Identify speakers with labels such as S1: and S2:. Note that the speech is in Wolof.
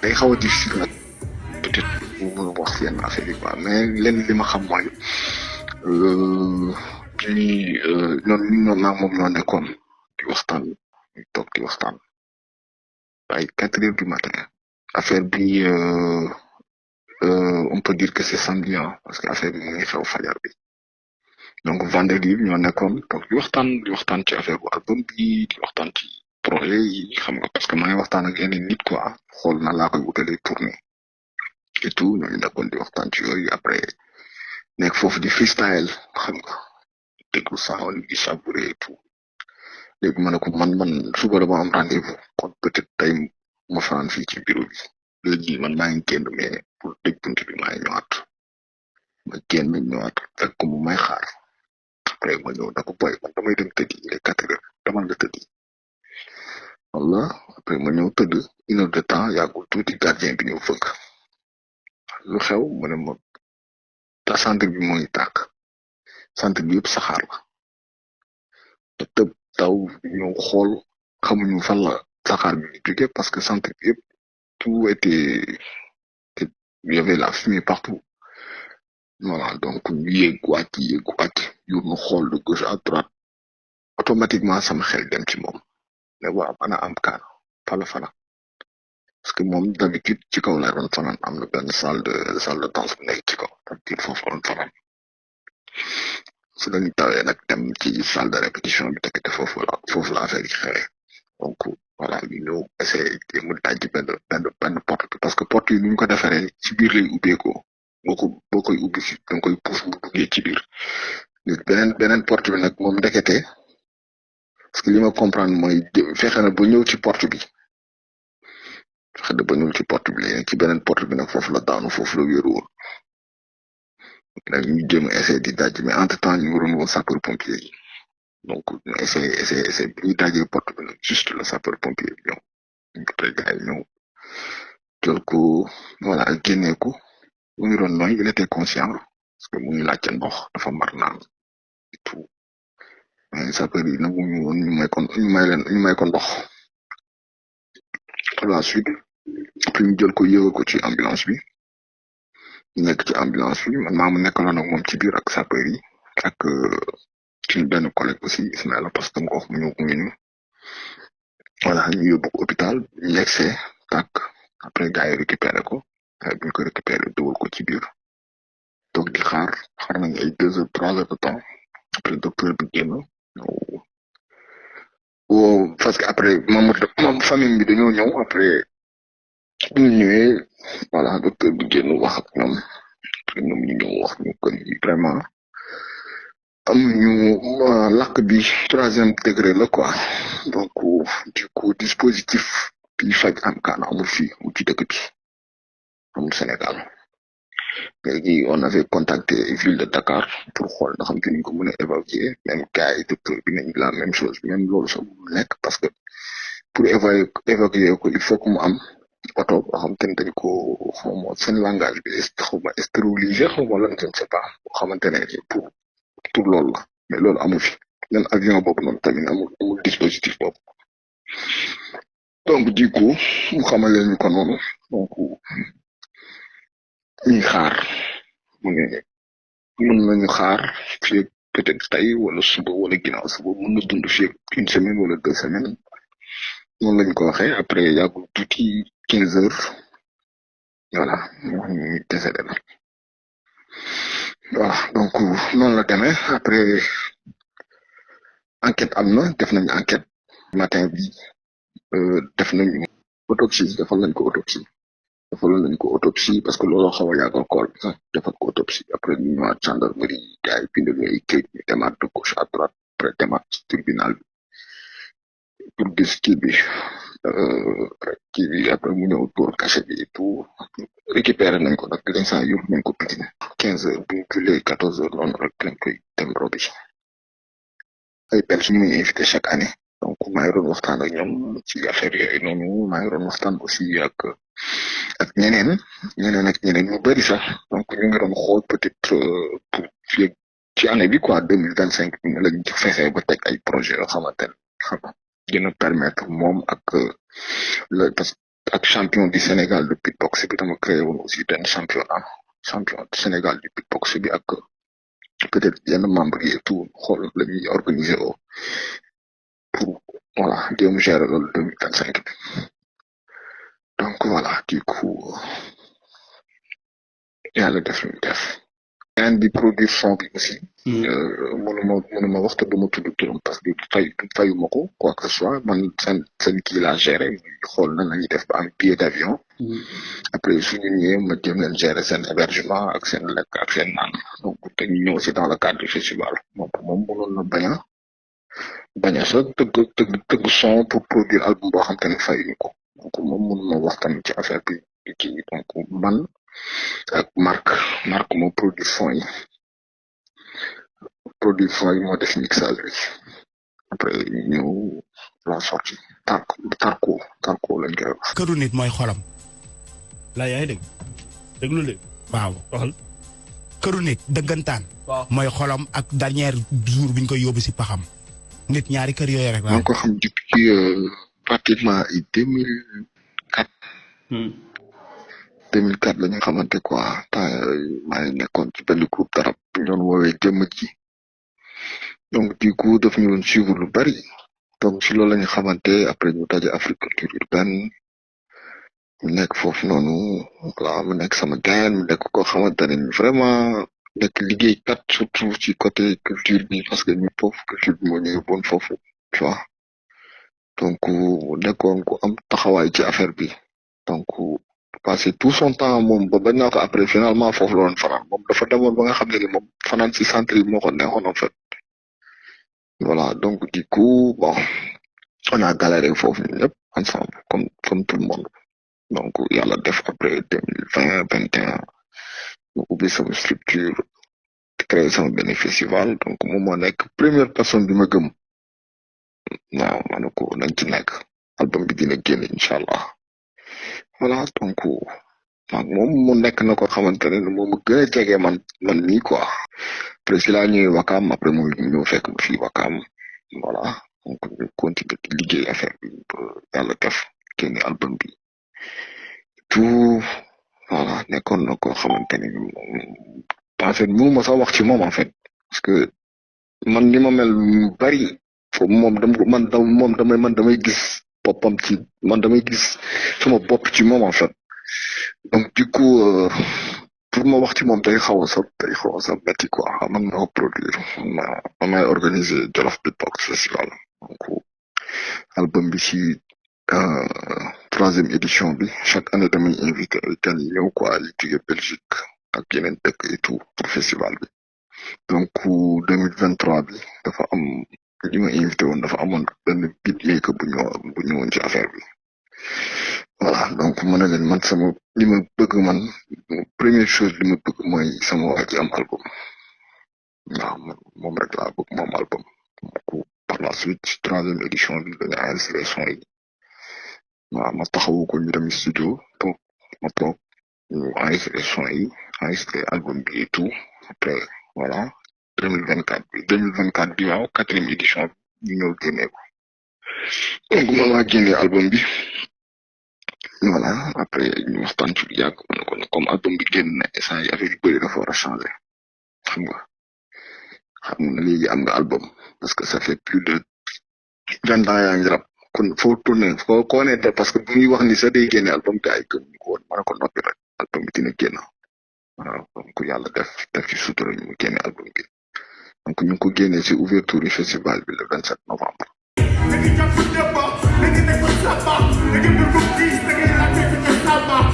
S1: day xaw a difficile nag peut-être mu mën a wax yenn affaire yi quoi mais lenn li ma xam mooy bi ñoom naa moom ñoo nekkoon di waxtaan ñu toog di waxtaan ay 4 heures du matin affaire bi on peut dire que c'est samedi parce que affaire bi mu ngi xew fajar bi donc vendredi bi ñoo nekkoon toog di waxtaan ci affaire bu album bi di waxtaan ci projet yi xam nga parce que maa ngi waxtaan ak yeneen nit quoi xool na laa koy wutalee tournée et tout ñooñu nekkoon di waxtaan ci yooyu après nekk foofu di freestyle xam nga déglu sound di savourer et tout léegi ma ne ko man suba dama am rendez-vous kon peut-être tey ma fanaan fii ci bureau bi léegi man maa ngi génn mais pour tëj bunt bi maa ngi ñëwaat ma génn ñëwaat fekk ko mu may xaar après ma ñëw da ko boy man damay dem tëddi il est 4 heures dama nga tëddi walla après ma ñëw tëdd 1 heure de temps yàggul tuuti gardien bi ñëw fëgg lu xew mu ne ma ta centre bi mooy tàkk centre bi yëpp saxaar la te tëb taw ñëw xool xamuñu fan la saxaar bi jóge parce que centre bi yëpp tout était il y avait la fumée partout voilà donc ñu yéeg wàcc yu ñu xool de gauche à droite automatiquement sama xel dem ci moom ne waaw ana am kaan fala parce que moom d'habitude ci kaw lay doon fanaan am na benn salle de danse bu nekk ci kaw d'habitude foofu la doon fanaan su lañu tawee nag dem ci salle de répétition bi tekete foofu la affaire yi xewee donc voilà ñu ñëw essayé mu dajji benn porte bi parce que porte yi ñu ko defaree ci biir lay ubbeekoo boo koy ubbi si danga koy pousse mu duggee ci biir beneen porte bi nag moom ndekete parce que li ma comprendre mooy fexe na ba ñëw ci porte bi léegi ci beneen porte bi nag foofu la daanu foofu la wéeru woon nag ñu jéem a essayé di daj mais entre temps ñu waroon woon sapeur pompier yi donc ñu essayé bi ñu dajee porte bi nag juste le sapeur pompier bi ñëw ñu koy gars yi ñëw jël ko voilà génnee ko mu ngi doon nooy il était conscient parce que mu ngi laajte ndox dafa mar naan et tout mais sapeur yi nag mu ñu woon ñu may ko ndox par la suite après ñu jël ko yéegal ko ci ambulance bi nekk ci ambulance bi man maa mu nekkaloon ak moom ci biir ak sapeur yi ak suñu benn collègue aussi Ismaïla parce que mu ko wax mu ngi ñu voilà ñu yóbbu ko hôpital ñu yegsee tak après gars yi récupéré ko buñ ko récupéré dugal ko ci biir toog di xaar nañ ay 2 heures 3 heures de temps après docteur bi génn parce que après moom famille bi dañoo ñëw après bu ñu ñëwee voilà docteur bi génn wax ak ñoom après ñoom ñu ñëw wax ñu ko vraiment amuñu lakk bi 3e degré la quoi donc du coup dispositif bi faj am kaan amul fii mu ci dëkk bi amul Sénégal léegi on avait contacté ville de Dakar pour xool ndax xam te ñu ko mën a évacuer même gars yi docteur bi nañ la même chose même loolu sax mu nekk parce que pour évacuer ko il faut que mu am oto boo xam te ne dañ ko xawma seen langage bi xawma stériliser xawma lan je ne sais pas boo xamante ne pour loolu la mais loolu amu fi même avion boobu noonu tamit amul dispositif boobu donc du coup mu xamal leen ñu ko noonu donc ñuy xaar mu ne mën nañu xaar fii peut-être tey wala suba wala ginnaaw suba mën na dund fii 1 semaine wala 2 semaines noonu lañ ko waxee après yàggul tuuti 15 heures voilà ñu décédé na voilà donc noonu la demee après enquête am na def nañ enquête matin bi def nañu autopsie defal nañ ko autopsie parce que looloo xaw a yàggal koor bi sax defal ko autopsie après ñu ñëwaat gendarmerie gars yi bindal ñu ay këyit ñu demaat de gauche à droite après demaat ci tribunal bi pour gis kii bi après mu ñëw tour cachet bi et tout récupéré nañ ko nag l'instant yóbbu nañ ko Pikine 15 heures bu ñu jullee 14 heures noonu rek lañ koy dem robi ay personnes ñu invité chaque année donc maa ngi doon waxtaan ak ñoom ci affaire yooyu noonu maa ngi doon waxtaan aussi ak ñeneen ñu bari sax donc ñu ngi doon xool peut-être pour fii ci année bi quoi 2025 bi nga lañ fexee ba teg ay projet yoo xamante ne xam nga dina permettre moom ak le parce que ak champion du Sénégal de beatbox bi dama créé woon aussi benn champion du Sénégal du beatbox bi ak peut-être yenn membres yi et tout xool la ñuy organiser woo pour voilà jéem gérer loolu 2025 bi donc voilà du coup yàlla def lu ñu def. and di produire son bi aussi mënuma wax te duma tudd turam parce que fayuma ko quoi que ce soit man seen kii laa géré xool na lañuy def ba am billet d'avion après suñu ñëwee ma jëm leen gérer seen hébergement ak seen lekk ak seen naan donc te ñu ñëw aussi dans le cadre du festival moom mënoon na bañ a sa tëgg son pour produire album boo xam te ne fayuñu ko donc moom mënuma wax tamit ci affaire bi kii donc man ak Marc moo produit son yi moo def mixage bi après ñëw la sortie tarko lañ koy wax.
S2: këru nit mooy xolam.
S3: laa yaa ngi dégg déglu léegi.
S2: waaw
S3: waxal.
S2: këru nit dëggantaan.
S3: waaw
S2: mooy xolam ak dernier jour bi ñu koy yóbbu si paxam. nit ñaari kër yooyu rek.
S1: maa ngi ko xam depuis pratiquement ay 2004. 2004 la ñu xamante quoi temps maa ngi nekkoon ci benn groupe darab bu ñu doon woowee jëmm ji donc du coup daf ñu doon suivre lu bari donc si loolu la ñu xamante après ñu daje Afrique culture urbaine mu nekk foofu noonu voilà mu nekk sama gain mu nekk koo xamante ne vraiment nekk liggéeykat surtout ci côté culture bi parce que ñu foofu culture bi moo ñu yóbboon foofu tu vois donc nekkoon ku am taxawaay ci affaire bi donc. passé tout son temps moom ba bañ naa ko après finalement foofu la doon fanaan moom dafa demoon ba nga xam ne ni moom fanaan si centre yi moo ko neexoon en fait voilà donc du coup bon on a galéré foofu ñun ñëpp ensemble comme tout le monde donc yàlla def après 2020 ñu ubbi sama structure créé sama benn festival donc moom moo nekk première personne bi ma gëm waaw ma ne ko nañ ci nekk album bi dina génn incha allah. voilà donc moom mu nekk na ko xamante ne moom mu gën a jege man mii quoi après si laa ñëwee Wakaam après mu ñëw fekk ma fii Wakaam voilà donc ñu continuer di liggéey affaire bi ba yàlla def génne album bi tout voilà nekkoon na ko xamante ne en fait mënu ma sax wax ci moom en fait parce que man ni ma mel bari foofu moom damay gis boppam ci man damay gis sama bopp ci moom en fait donc du coup pour ma wax ci moom day xaw a sa metti quoi man ma ko produire man may organiser Jolof Beatbox Festival donc album bi ci 3e édition bi chaque année damay invité ay gan yi ñëw quoi yi jóge Belgique ak yeneen dëkk et tout pour festival bi donc 2023 bi dafa am li ma invité woon dafa amoon benn beatmaker bu ñëwoon ci affaire bi voilà donc ma ne leen man sama li ma bëgg man première chose li ma bëgg mooy sama waa ji am album waaw moom rek laa bëgg moom album donc par la suite 3e édition bi dañu enregistré son yi waaw ma taxawu ko ñu dem studio donc ma toog ñu enregistré son yi enregistré album bi et tout après voilà 2024 bi waaw 4e édition bi ñu ñëw génnee ko donc ma waa génnee album bi voilà après ñu waxtaan ci lu yàgg ma ne ko comme album bi génn na instant yi affaire yu bëri dafa war a changer xam nga léegi am nga album parce que ça fait plus de 20 ans yaa ngi rap kon foo tourné koo ne parce que bu ñuy wax ni sax day génne album te ay gëm ñu ko woon ma ne ko noppi rek album bi dina génn waaw donc yàlla def ci sutura ñu mu génne album bi donc ñu ngi ko génnee ci ouverture du festival bi le 27 novembre.
S4: Nigga, jump with the ball. Nigga, they go slap off. Nigga, we go geese. Nigga, I take it to slap off.